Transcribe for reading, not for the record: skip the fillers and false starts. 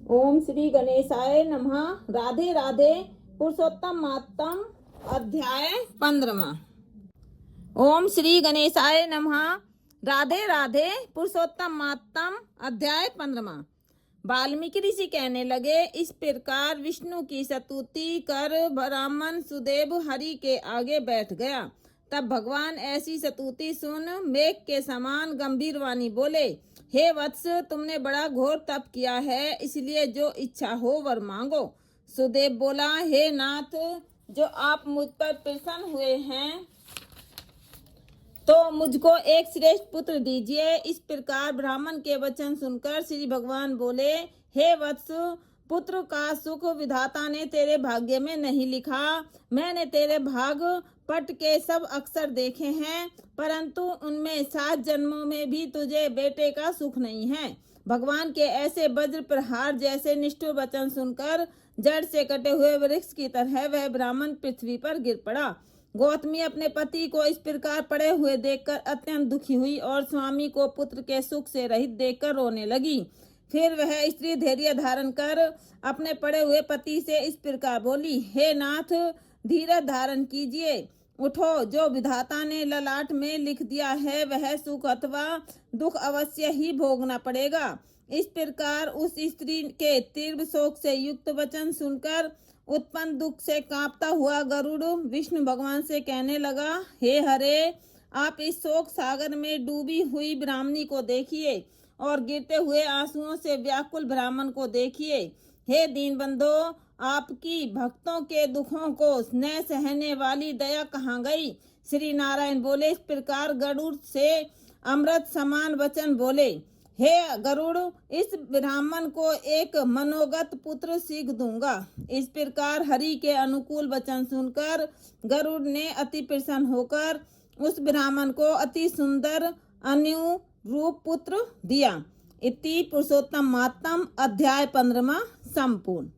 ओम श्री गणेशाय नमः। राधे राधे। पुरुषोत्तम मातम अध्याय 15। ओम श्री गणेशाय नमः। राधे राधे। पुरुषोत्तम मातम अध्याय 15। वाल्मीकि ऋषि कहने लगे, इस प्रकार विष्णु की स्तुति कर ब्राह्मण सुदेव हरि के आगे बैठ गया। तब भगवान ऐसी स्तुति सुन मेघ के समान गंभीर वाणी बोले, हे वत्स, तुमने बड़ा घोर तप किया है, इसलिए जो इच्छा हो वर मांगो। सुदेव बोला, हे नाथ, जो आप मुझ पर प्रसन्न हुए हैं तो मुझको एक श्रेष्ठ पुत्र दीजिए। इस प्रकार ब्राह्मण के वचन सुनकर श्री भगवान बोले, हे वत्स, पुत्र का सुख विधाता ने तेरे भाग्य में नहीं लिखा। मैंने तेरे भाग पट के सब अक्षर देखे हैं, परंतु उनमें 7 जन्मों में भी तुझे बेटे का सुख नहीं है। भगवान के ऐसे वज्र प्रहार जैसे निष्ठुर वचन सुनकर जड़ से कटे हुए वृक्ष की तरह वह ब्राह्मण पृथ्वी पर गिर पड़ा। गौतमी अपने पति को इस प्रकार पड़े हुए देखकर अत्यंत दुखी हुई और स्वामी को पुत्र के सुख से रहित देखकर रोने लगी। फिर वह स्त्री धैर्य धारण कर अपने पड़े हुए पति से इस प्रकार बोली, हे नाथ, धीरज धारण कीजिए। उठो, जो विधाता ने ललाट में लिख दिया है वह सुख अथवा दुख अवश्य ही भोगना पड़ेगा। इस प्रकार उस स्त्री के तीव्र शोक से युक्त वचन सुनकर उत्पन्न दुख से कांपता हुआ गरुड़ विष्णु भगवान से कहने लगा, हे हरे, आप इस शोक सागर में डूबी हुई ब्राह्मणी को देखिए और गिरते हुए आंसुओं से व्याकुल ब्राह्मण को देखिए। हे दीनबंधो, आपकी भक्तों के दुखों को न सहने वाली दया कहाँ गई? श्री नारायण बोले, इस प्रकार गरुड़ से अमृत समान वचन बोले, हे गरुड़, इस ब्राह्मण को एक मनोगत पुत्र सीख दूंगा। इस प्रकार हरि के अनुकूल वचन सुनकर गरुड़ ने अति प्रसन्न होकर उस ब्राह्मण को अति सुंदर अनुरूप पुत्र दिया। इति पुरुषोत्तम मातम अध्याय 15 संपूर्ण।